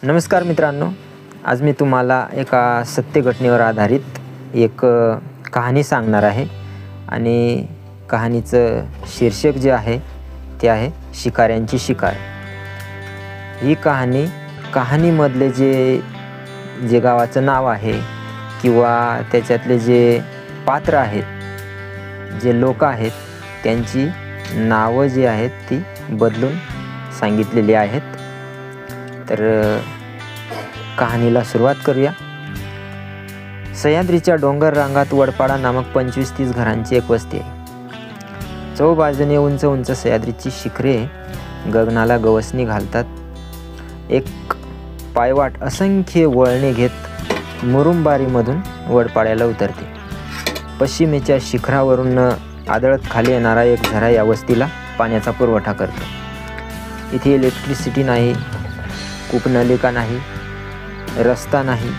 नमस्कार मित्रांनो, आज मी तुम्हाला एका सत्य घटनेवर आधारित एक कहाणी सांगणार आहे आणि कहाणीचं शीर्षक जे आहे ते आहे शिकाऱ्यांची शिकार। ही कहाणीमधले जे गावाचं नाव आहे किंवा त्याच्यातले जे पात्र आहेत, जे लोक आहेत, त्यांची नावं जी आहेत ती बदलून सांगितलेली आहेत। तर कहाणीला सुरुवात करूया। सह्याद्रीच्या डोंगर रांगात वडपाडा नामक 25-30 घरांची एक वस्ती आहे। चौबाजूने उंच उंच सह्याद्रीची शिखरे गगनाला गवसणी घालतात। एक पायवाट असंख्य वळणे घेत मुरुंबारीमधून वडपाड्याला उतरते। पश्चिमेच्या शिखरावरून आदळत खाली येणारा एक झरा या वस्तीला पाण्याचा पुरवठा करतो। इथे इलेक्ट्रिसिटी नाही, कूपनलिका नाही, रस्ता नाही,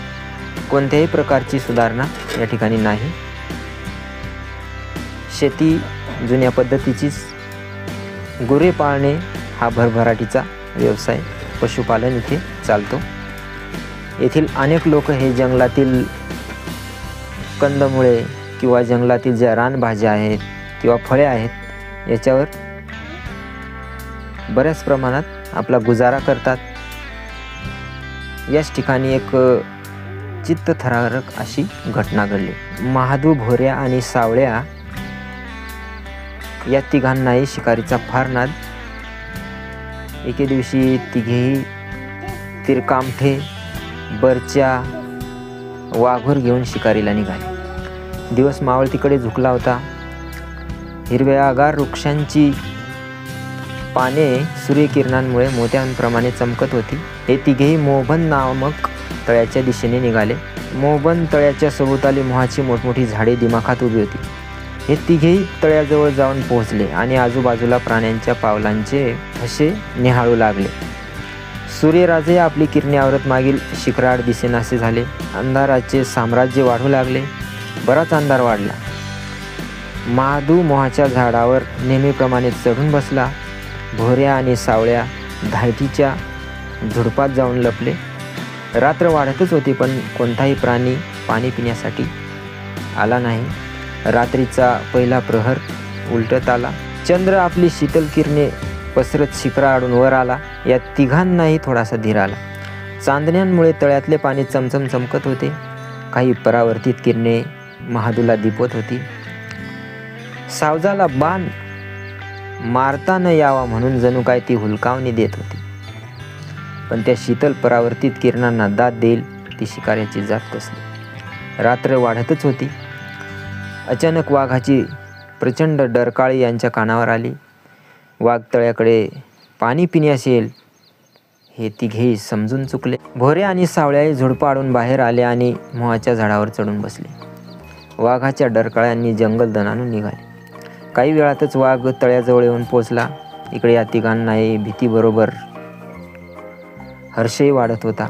कोणत्याही प्रकारची सुधारणा या ठिकाणी नाही। शेती जुन्या पद्धतीचीच, गुरे पाळणे हा भरभराटीचा व्यवसाय, पशुपालन इथे चालतो। येथील अनेक लोक हे जंगलातील कंदमुळे किंवा जंगलातील ज्या रानभाज्या आहेत किंवा फळे आहेत याच्यावर बऱ्याच प्रमाणात आपला गुजारा करतात। याच ठिकाणी एक चित्तथरारक अशी घटना घडली। महादू, भोऱ्या आणि सावळ्या या तिघांनाही शिकारीचा फार नाद। एके दिवशी तिघेही तिरकामठे, बरच्या, वाघूर घेऊन शिकारीला निघाले। दिवस मावळतीकडे झुकला होता। हिरव्यागार वृक्षांची पाने सूर्यकिरणांमुळे मोत्यांप्रमाणे चमकत होती। हे तिघेही मोहबन नामक तळ्याच्या दिशेने निघाले। मोहबन तळ्याच्या सभोवताली मोहाची मोठमोठी झाडे दिमाखात उभी होती। हे तिघेही तळ्याजवळ जाऊन पोहोचले आणि आजूबाजूला प्राण्यांच्या पावलांचे ठसे निहाळू लागले। सूर्यराजे आपली किरणे आवरत मागील शिखराड दिसेनासे झाले। अंधाराचे साम्राज्य वाढू लागले। बराच अंधार वाढला। महादू मोहाच्या झाडावर नेहमीप्रमाणे चढून बसला। भोऱ्या आणि सावळ्या धायटीच्या झुडपात जाऊन लपले। रात्र वाढतच होती, पण कोणताही प्राणी पाणी पिण्यासाठी आला नाही। रात्रीचा पहिला प्रहर उलटत आला। चंद्र आपली शीतल किरणे पसरत शिखराआडून वर आला। या तिघांनाही थोडासा धीर आला। चांदण्यांमुळे तळ्यातले पाणी चमचम चमकत होते। काही परावर्तित किरणे महादूला दिपवत होती। सावजाला बाण मारता न यावा म्हणून जणू काय ती हुलकावणी देत होती, पण त्या शीतल परावर्तित किरणांना दाद देईल ती शिकाऱ्याची जात कसली। रात्र वाढतच होती। अचानक वाघाची प्रचंड डरकाळी यांच्या कानावर आली। वाघ तळ्याकडे पाणी पिण्यास येईल हे तिघेही समजून चुकले। भोरे आणि सावळ्याही झुडपाडून बाहेर आले आणि मोहाच्या झाडावर चढून बसले। वाघाच्या डरकाळ्यांनी जंगल दणाणून निघाले। काही वेळातच वाघ तळ्याजवळ येऊन पोचला। इकडे या तिघांनाही भीतीबरोबर हर्षही वाढत होता,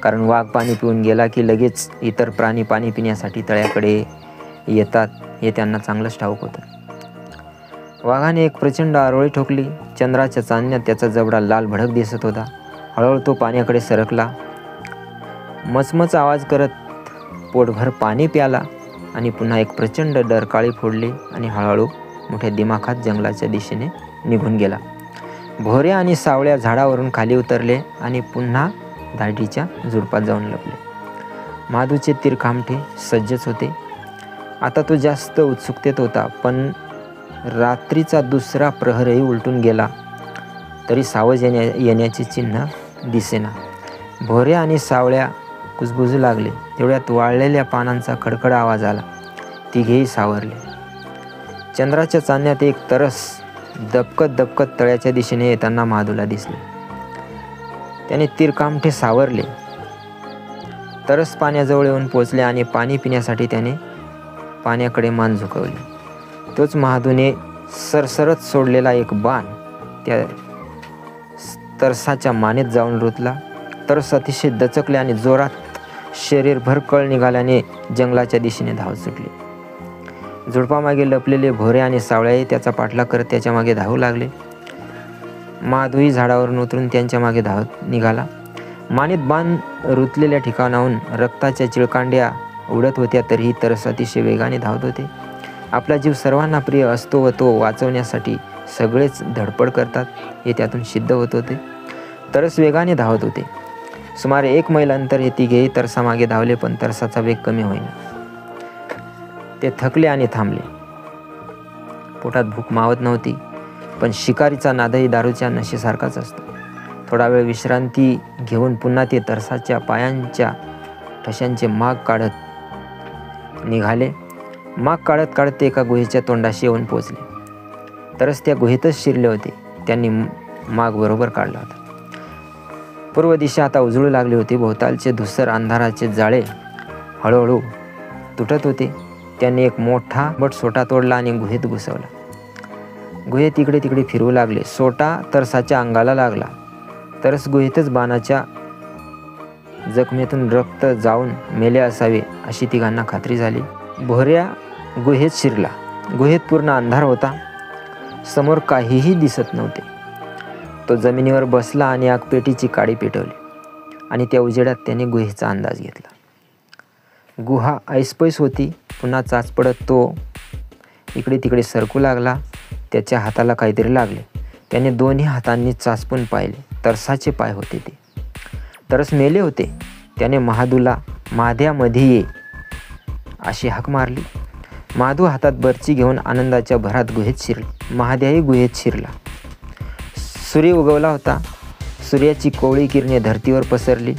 कारण वाघ पाणी पिऊन गेला की लगेच इतर प्राणी पाणी पिण्यासाठी तळ्याकडे येतात हे त्यांना चांगलंच ठाऊक होतं। वाघाने एक प्रचंड आरोळी ठोकली। चंद्राच्या चांदण्यात त्याचा जबडा लाल भडक दिसत होता। हळूहळू तो पाण्याकडे सरकला, मचमच आवाज करत पोटभर पाणी प्याला आणि पुन्हा एक प्रचंड डरकाळी फोडली आणि हळूहळू मोठ्या दिमाखात जंगलाच्या दिशेने निघून गेला। भोऱ्या आणि सावळ्या झाडावरून खाली उतरले आणि पुन्हा दाढीच्या झुडपात जाऊन लपले। महादूचे तिरकामठे सज्जच होते। आता तो जास्त उत्सुकतेत होता, पण रात्रीचा दुसरा प्रहरही उलटून गेला तरी सावज येण्याचे चिन्ह दिसेना। भोऱ्या आणि सावळ्या कुजबुजू लागले। तेवढ्यात वाळलेल्या पानांचा खडखड आवाज आला। तिघेही सावरले। चंद्राच्या चांदण्यात एक तरस दबकत दबकत तळ्याच्या दिशेने येताना महादूला दिसले। त्याने तिरकामठे सावरले। तरस पाण्याजवळ येऊन पोचले आणि पाणी पिण्यासाठी त्याने पाण्याकडे मान झुकवली। तोच महादूने सरसरत सोडलेला एक बाण त्या तरसाच्या मानेत जाऊन रुतला। तरस अतिशय दचकले आणि जोरात शरीरभर कळ निघाल्याने जंगलाच्या दिशेने धाव सुटली। झुडपामागे लपलेले भोरे आणि सावळ्याही त्याचा पाठलाग करत त्याच्या मागे धावू लागले। महादूही झाडावरून उतरून त्यांच्या मागे धावत निघाला। मानेत बाण रुतलेल्या ठिकाणाहून रक्ताच्या चिळकांड्या उडत होत्या, तरीही तरस अतिशय वेगाने धावत होते. आपला जीव सर्वांना प्रिय असतो व तो वाचवण्यासाठी सगळेच धडपड करतात हे त्यातून सिद्ध होत होते. तरस वेगाने धावत होते. सुमारे 1 मैल अंतर हे तिघेही तरसामागे धावले, पण तरसाचा वेग कमी होईना. ते थकले आणि थांबले. पोटात भूक मावत नव्हती, पण शिकारीचा नादही दारूच्या नशेसारखाच असतो. थोडा वेळ विश्रांती घेऊन पुन्हा ते तरसाच्या पायांच्या ठशांचे माग काढत निघाले. माग काढत काढत ते एका गुहेच्या तोंडाशी येऊन पोचले. तरस त्या गुहेतच शिरले होते. त्यांनी माग बरोबर काढला होता. पूर्व दिशा आता उजळू लागली होती. भोवतालचे धुसर अंधाराचे जाळे हळूहळू तुटत होते. त्यांनी एक मोठा सोटा तोडला आणि गुहेत घुसवला. गुहेत इकडे तिकडे फिरू लागले. सोटा तरसाच्या अंगाला लागला. तरस गुहेतच बाणाच्या जखमेतून रक्त जाऊन मेले असावे अशी तिघांना खात्री झाली. भोऱ्या गुहेत शिरला. गुहेत पूर्ण अंधार होता. समोर काहीही दिसत नव्हते. तो जमिनीवर बसला आणि आगपेटीची काडी पेटवली आणि त्या उजेडात त्याने गुहेचा अंदाज घेतला. गुहा ऐसपैस होती. पुन्हा चाच पडत तो इकडे तिकडे सरकू लागला. त्याच्या हाताला काहीतरी लागले. त्याने दोन्ही हातांनी चाचपून पाहिले. तरसाचे पाय होते ते. तरस मेले होते. त्याने महादूला माध्यामध्ये ये अशी हाक मारली. महादू हातात बर्ची घेऊन आनंदाच्या भरात गुहेत शिरला. महाद्याही गुहेत शिरला. सूर्य उगवला होता. सूर्याची कोवळी किरणे धर्तीवर पसरली.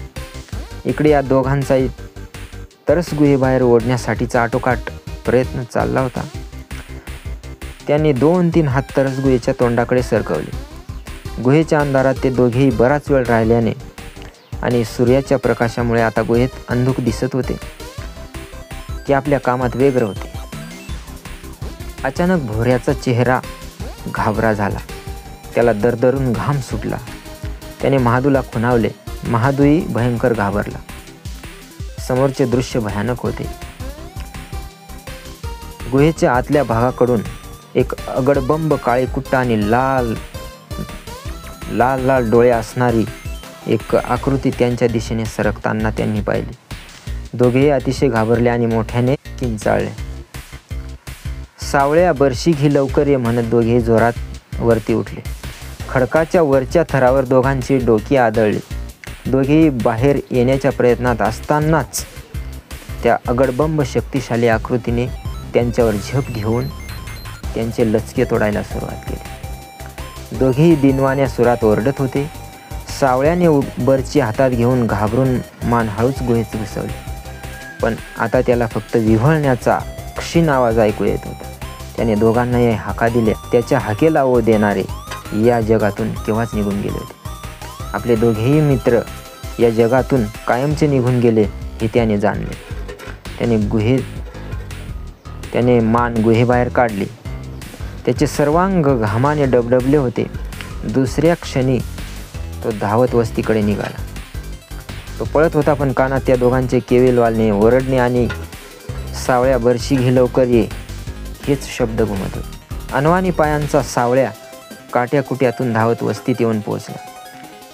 इकडे या दोघांचाही तरस गुहेबाहेर ओढण्यासाठीचा आटोकाट प्रयत्न चालला होता. त्यांनी 2-3 हात तरस गुहेच्या तोंडाकडे सरकवले. गुहेच्या अंधारात ते दोघेही बराच वेळ राहिल्याने आणि सूर्याच्या प्रकाशामुळे आता गुहेत अंधुक दिसत होते. ते आपल्या कामात व्यग्र होते. अचानक भोऱ्याचा चेहरा घाबरा झाला. त्याला दरदरून घाम सुटला. त्याने महादूला खुणावले. महादूही भयंकर घाबरला. समोरचे दृश्य भयानक होते. गुहेच्या आतल्या भागाकडून एक अगडबंब काळीकुट्ट आणि लाल लाल डोळे असणारी एक आकृती त्यांच्या दिशेने सरकताना त्यांनी पाहिली. दोघेही अतिशय घाबरले आणि मोठ्याने किंचाळले. सावळ्या, बर्शी घे लवकर ये म्हणत दोघेही जोरात वरती उठले. खडकाच्या वरच्या थरावर दोघांची डोकी आदळली. दोघेही बाहेर येण्याच्या प्रयत्नात असतानाच त्या अगडबंब शक्तिशाली आकृतीने त्यांच्यावर झेप घेऊन त्यांचे लचके तोडायला सुरुवात केली. दोघेही दिनवाण्या सुरात ओरडत होते. सावळ्याने बर्ची हातात घेऊन घाबरून मान हळूच गुहेत घुसवली. पण आता त्याला फक्त विव्हळण्याचा क्षीण आवाज ऐकू येत होता. त्याने दोघांनाही हाका दिल्या. त्याच्या हाकेला ओ देणारे या जगातून केव्हाच निघून गेले होते. आपले दोघेही मित्र या जगातून कायमचे निघून गेले हे त्याने जाणले. त्याने मान गुहेबाहेर काढली. त्याचे सर्वांग घामाने डबडबले होते. दुसऱ्या क्षणी तो धावत वस्तीकडे निघाला. तो पळत होता, पण कानात त्या दोघांचे केविल वालणे, ओरडणे आणि सावळ्या, बर्शी घे लवकर ये हेच शब्द घुमत होते. अनवाणी पायांचा सावळ्या काट्याकुट्यातून धावत वस्तीत येऊन पोहोचला.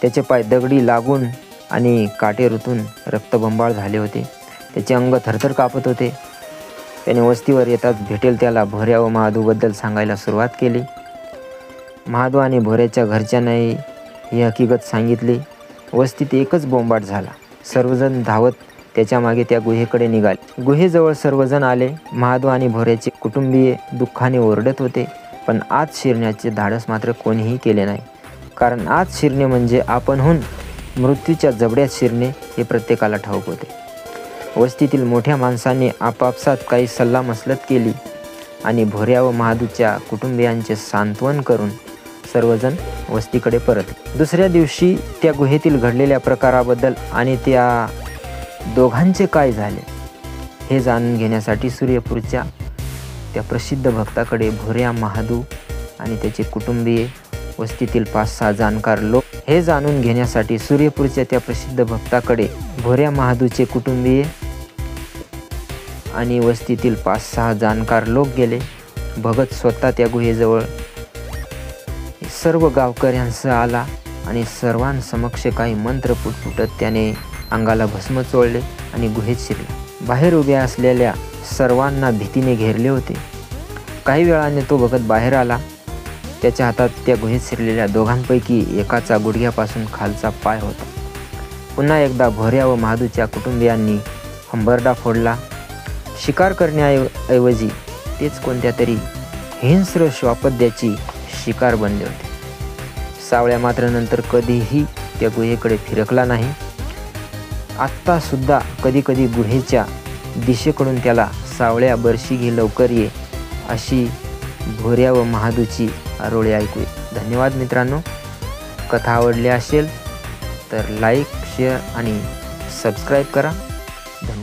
त्याचे पाय दगडी लागून आणि काटे रुतून रक्तबंबाळ झाले होते. त्याचे अंग थरथर कापत होते. त्याने वस्तीवर येताच भेटेल त्याला भोऱ्या व महादूबद्दल सांगायला सुरुवात केली. महादू आणि भोऱ्याच्या घरच्यांनाही ही हकीकत सांगितली. वस्तीत एकच बोंबाट झाला. सर्वजण धावत त्याच्या मागे त्या गुहेकडे निघाले. गुहेजवळ सर्वजण आले. महादू आणि भोऱ्याचे कुटुंबीय दुःखाने ओरडत होते, पण आत शिरण्याचे धाडस मात्र कोणीही केले नाही. कारण आत शिरणे म्हणजे आपणहून मृत्यूच्या जबड्यात शिरणे हे प्रत्येकाला ठाऊक होते. वस्तीतील मोठ्या माणसांनी आपापसात काही सल्लामसलत केली आणि भोऱ्या व महादूच्या कुटुंबियांचे सांत्वन करून सर्वजण वस्तीकडे परतले. दुसऱ्या दिवशी त्या गुहेतील घडलेल्या प्रकाराबद्दल आणि त्या दोघांचे काय झाले हे जाणून घेण्यासाठी सूर्यपूरच्या त्या प्रसिद्ध भक्ताकडे भोऱ्या, महादू आणि त्याचे कुटुंबीय, वस्तीतील 5-6 जाणकार लोक हे जाणून घेण्यासाठी सूर्यपूरच्या त्या प्रसिद्ध भक्ताकडे भोऱ्या, महादूचे कुटुंबीय आणि वस्तीतील 5-6 जाणकार लोक गेले. भगत स्वतः त्या गुहेजवळ सर्व गावकऱ्यांसह आला. आणि सर्वांसमक्ष काही मंत्र पुटपुटत त्याने अंगाला भस्म चोळले आणि गुहेत शिरला. बाहेर उभ्या असलेल्या सर्वांना भीतीने घेरले होते. काही वेळाने तो भगत बाहेर आला. त्याच्या हातात त्या गुहेत शिरलेल्या दोघांपैकी एकाचा गुडघ्यापासून खालचा पाय होता. पुन्हा एकदा भोऱ्या व महादूच्या कुटुंबियांनी हंबरडा फोडला. शिकार करण्याऐवजी तेच कोणत्या तरी हिंस्र श्वापद्याची शिकार बनले होते. सावळ्या मात्र नंतर कधीही त्या गुहेकडे फिरकला नाही. आत्ता सुद्धा कधी कधी गुहेच्या दिशेकडून त्याला सावळ्या बरशी घे लवकर ये अशी भोऱ्या व महादूची आरोळी ऐकू येते. धन्यवाद मित्रांनो. कथा आवडली असेल तर लाईक, शेअर आणि सबस्क्राईब करा. धन्यवाद.